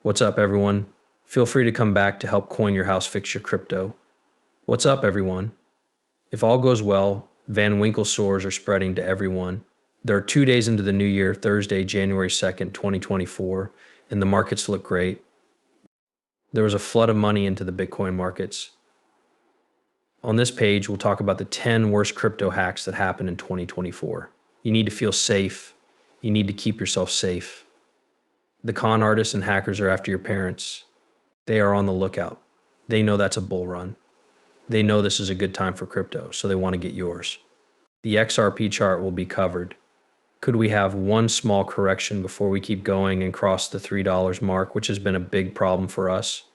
What's up, everyone? Feel free to come back to help coin your house fix your crypto. What's up, everyone? If all goes well, Van Winkle soars are spreading to everyone. There are 2 days into the new year, Thursday, January 2nd, 2024, and the markets look great. There was a flood of money into the Bitcoin markets. On this page, we'll talk about the 10 worst crypto hacks that happened in 2024. You need to feel safe. You need to keep yourself safe. The con artists and hackers are after your parents. They are on the lookout. They know that's a bull run. They know this is a good time for crypto, so they want to get yours. The XRP chart will be covered. Could we have one small correction before we keep going and cross the $3 mark, which has been a big problem for us?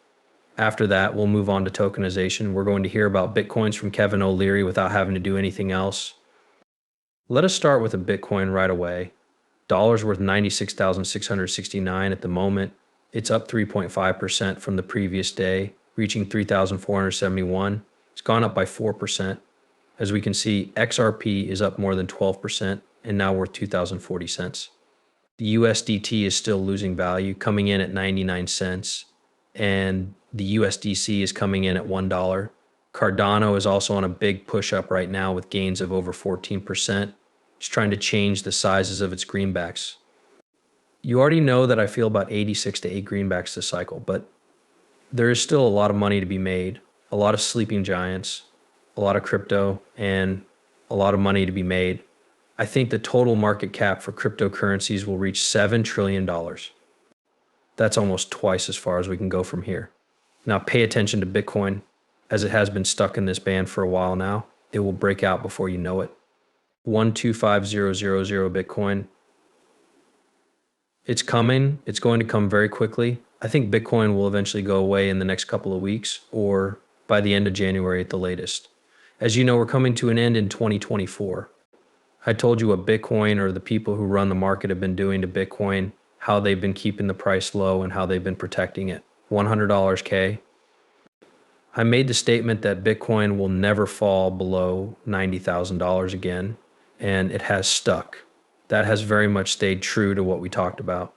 After that, we'll move on to tokenization. We're going to hear about Bitcoins from Kevin O'Leary without having to do anything else. Let us start with a Bitcoin right away. Dollars worth 96,669 at the moment. It's up 3.5% from the previous day, reaching 3,471. It's gone up by 4%. As we can see, XRP is up more than 12% and now worth 2,040 cents. The USDT is still losing value, coming in at 99 cents, and the USDC is coming in at $1. Cardano is also on a big push up right now with gains of over 14%. It's trying to change the sizes of its greenbacks. You already know that I feel about 86 to 8 greenbacks this cycle, but there is still a lot of money to be made, a lot of sleeping giants, a lot of crypto, and a lot of money to be made. I think the total market cap for cryptocurrencies will reach $7 trillion. That's almost twice as far as we can go from here. Now pay attention to Bitcoin, as it has been stuck in this band for a while now. It will break out before you know it. 125000 Bitcoin. It's coming. It's going to come very quickly. I think Bitcoin will eventually go away in the next couple of weeks or by the end of January at the latest. As you know, we're coming to an end in 2024. I told you what Bitcoin or the people who run the market have been doing to Bitcoin, how they've been keeping the price low and how they've been protecting it. $100 K. I made the statement that Bitcoin will never fall below $90,000 again, and it has stuck. That has very much stayed true to what we talked about.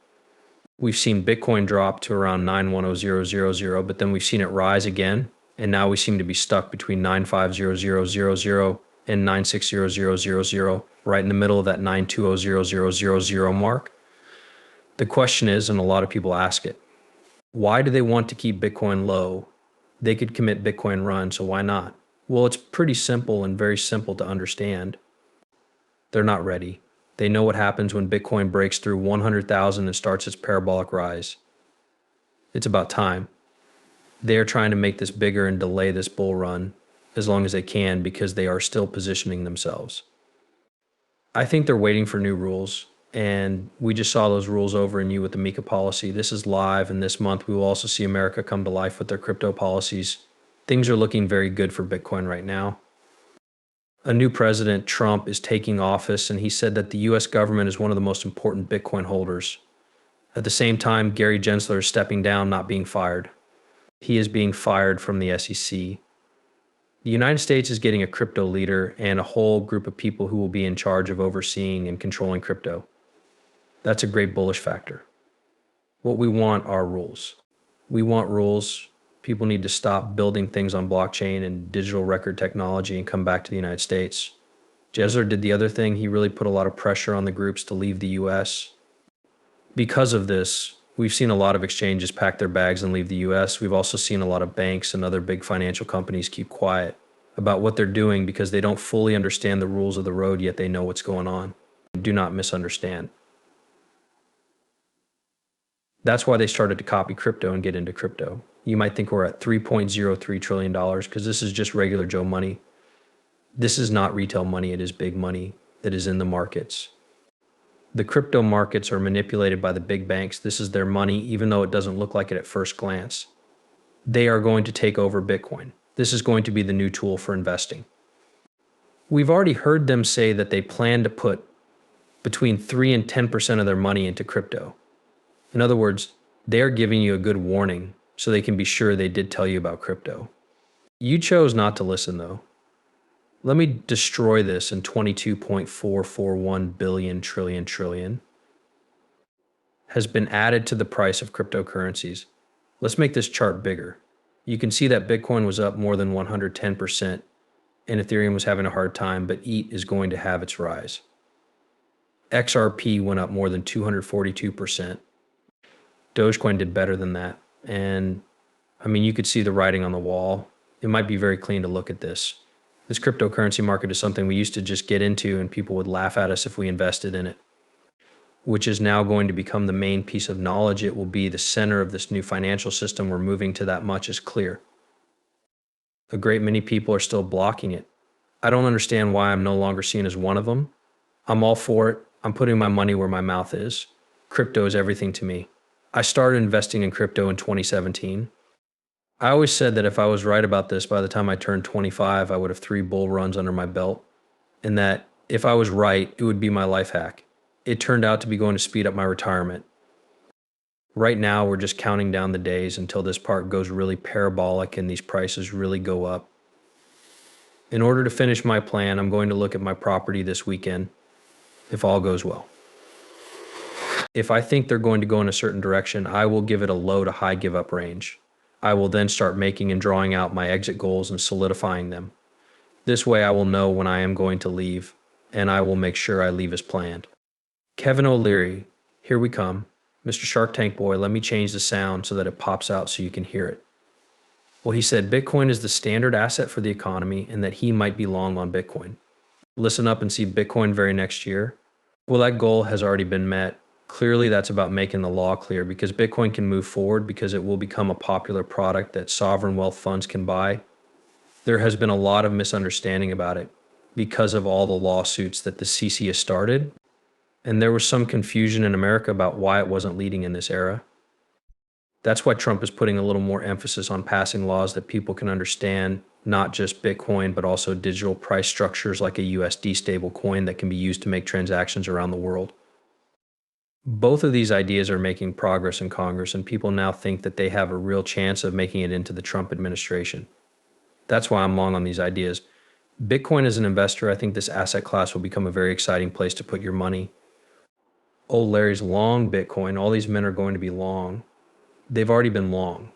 We've seen Bitcoin drop to around 910,000, but then we've seen it rise again, and now we seem to be stuck between 950,000 and 960,000, right in the middle of that 920,000 mark. The question is, and a lot of people ask it, why do they want to keep Bitcoin low? They could commit Bitcoin run, so why not? Well, it's pretty simple and very simple to understand. They're not ready. They know what happens when Bitcoin breaks through 100,000 and starts its parabolic rise. It's about time. They're trying to make this bigger and delay this bull run as long as they can because they are still positioning themselves. I think they're waiting for new rules, and we just saw those rules over in you with the MiCA policy. This is live, and this month we will also see America come to life with their crypto policies. Things are looking very good for Bitcoin right now. A new president, Trump, is taking office, and he said that the US government is one of the most important Bitcoin holders. At the same time, Gary Gensler is stepping down, not being fired. He is being fired from the SEC. The United States is getting a crypto leader and a whole group of people who will be in charge of overseeing and controlling crypto. That's a great bullish factor. What we want are rules. We want rules. People need to stop building things on blockchain and digital record technology and come back to the United States. Gensler did the other thing. He really put a lot of pressure on the groups to leave the US. Because of this, we've seen a lot of exchanges pack their bags and leave the US. We've also seen a lot of banks and other big financial companies keep quiet about what they're doing because they don't fully understand the rules of the road, yet they know what's going on. Do not misunderstand. That's why they started to copy crypto and get into crypto. You might think we're at $3.03 trillion because this is just regular Joe money. This is not retail money. It is big money that is in the markets. The crypto markets are manipulated by the big banks. This is their money, even though it doesn't look like it at first glance. They are going to take over Bitcoin. This is going to be the new tool for investing. We've already heard them say that they plan to put between 3 and 10% of their money into crypto. In other words, they're giving you a good warning so they can be sure they did tell you about crypto. You chose not to listen, though. Let me destroy this in 22.441 billion trillion. has been added to the price of cryptocurrencies. Let's make this chart bigger. You can see that Bitcoin was up more than 110% and Ethereum was having a hard time, but ETH is going to have its rise. XRP went up more than 242%. Dogecoin did better than that. And I mean, you could see the writing on the wall. It might be very clean to look at this. This cryptocurrency market is something we used to just get into and people would laugh at us if we invested in it, which is now going to become the main piece of knowledge. It will be the center of this new financial system. We're moving to that much is clear. A great many people are still blocking it. I don't understand why I'm no longer seen as one of them. I'm all for it. I'm putting my money where my mouth is. Crypto is everything to me. I started investing in crypto in 2017. I always said that if I was right about this, by the time I turned 25, I would have 3 bull runs under my belt, and that if I was right, it would be my life hack. It turned out to be going to speed up my retirement. Right now, we're just counting down the days until this part goes really parabolic and these prices really go up. In order to finish my plan, I'm going to look at my property this weekend, if all goes well. If I think they're going to go in a certain direction, I will give it a low to high give up range. I will then start making and drawing out my exit goals and solidifying them. This way I will know when I am going to leave, and I will make sure I leave as planned. Kevin O'Leary, here we come. Mr. Shark Tank boy, let me change the sound so that it pops out so you can hear it. Well, he said Bitcoin is the standard asset for the economy and that he might be long on Bitcoin. Listen up and see Bitcoin very next year. Well, that goal has already been met. Clearly, that's about making the law clear because Bitcoin can move forward because it will become a popular product that sovereign wealth funds can buy. There has been a lot of misunderstanding about it because of all the lawsuits that the CC has started. And there was some confusion in America about why it wasn't leading in this era. That's why Trump is putting a little more emphasis on passing laws that people can understand, not just Bitcoin, but also digital price structures like a USD stable coin that can be used to make transactions around the world. Both of these ideas are making progress in Congress, and people now think that they have a real chance of making it into the Trump administration. That's why I'm long on these ideas. Bitcoin as an investor, I think this asset class will become a very exciting place to put your money. Old Larry's long Bitcoin. All these men are going to be long. They've already been long.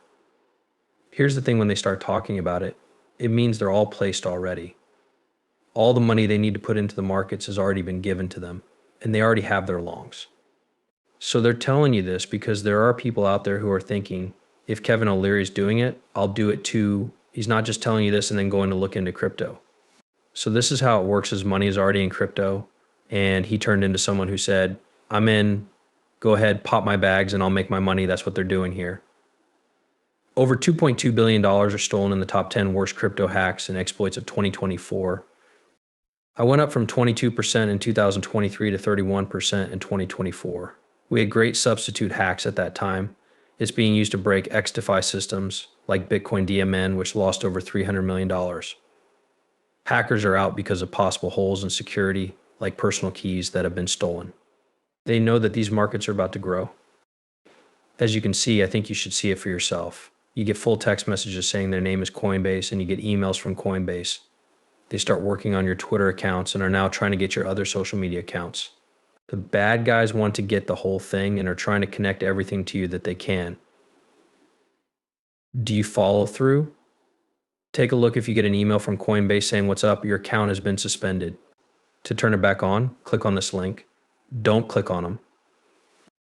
Here's the thing, when they start talking about it, it means they're all placed already. All the money they need to put into the markets has already been given to them, and they already have their longs. So they're telling you this because there are people out there who are thinking, if Kevin O'Leary's doing it, I'll do it too. He's not just telling you this and then going to look into crypto. So this is how it works. His money is already in crypto, and he turned into someone who said, I'm in, go ahead, pop my bags and I'll make my money. That's what they're doing here. Over $2.2 billion are stolen in the top 10 worst crypto hacks and exploits of 2024. I went up from 22% in 2023 to 31% in 2024. We had great substitute hacks at that time. It's being used to break XDeFi systems like Bitcoin DMN, which lost over $300 million. Hackers are out because of possible holes in security, like personal keys that have been stolen. They know that these markets are about to grow. As you can see, I think you should see it for yourself. You get full text messages saying their name is Coinbase, and you get emails from Coinbase. They start working on your Twitter accounts and are now trying to get your other social media accounts. The bad guys want to get the whole thing and are trying to connect everything to you that they can. Do you follow through? Take a look if you get an email from Coinbase saying, what's up, your account has been suspended. To turn it back on, click on this link. Don't click on them.